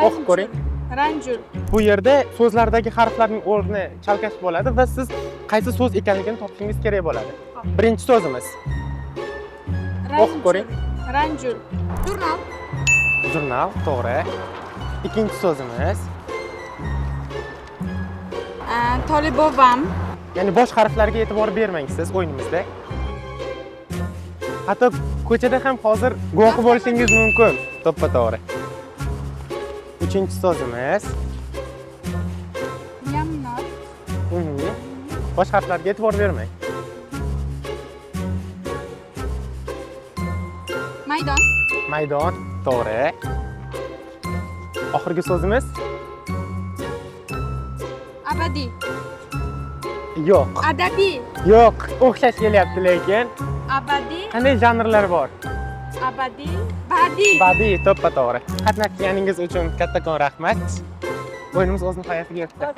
O'qib ko'ring. Ranjul. Bu yerda so'zlardagi harflarning o'rni chalkash bo'ladi va siz qaysi so'z ekanligini topishingiz kerak bo'ladi. Birinchi so'zimiz. O'qib ko'ring. Ranjul. Jurnal. Jurnal, to'g'ri. Ikkinchi so'zimiz. Tolibovam. Ya'ni bosh harflarga e'tibor bermang siz o'yinimizda. Hatto ko'chada ham hozir guvohi bo'lishingiz mumkin. To'ppa-to'g'ri. Uchinchi so'zimiz. Yamnor. Bosh harflarga e'tibor bermang. Maydon. Maydon, to'g'ri. Oxirgi so'zimiz. Abadiy. Yo'q. Adabiy. Yo'q, o'xshash kelyapti lekin. Abadiy. Qanday janrlar bor? Abadiy. Badiy. Badiiy, to'ppa-to'g'ri. Qatnashganingiz uchun kattakon rahmat. O'yinimiz o'z nihoyasiga yetdi.